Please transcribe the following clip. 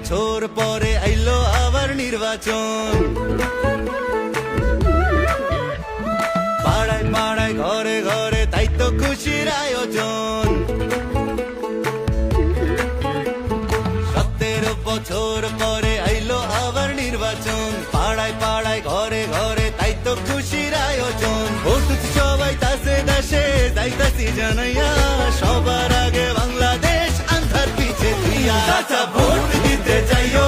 বছর পরে আইলো আবার নির্বাচন। পাড়ায় পাড়ায় ঘরে ঘরে তাই তো খুশির আয়োজন। 17 বছর পরে আইলো আবার নির্বাচন। পাড়ায় পাড়ায় ঘরে ঘরে তাই তো খুশির আয়োজন। ভোট সবাই তাসে দাসে যাইতাছি জানাইয়া, সবার আগে বাংলাদেশ আন্ধার পিছে দিয়া। চাচা ভোট দিতে যাইও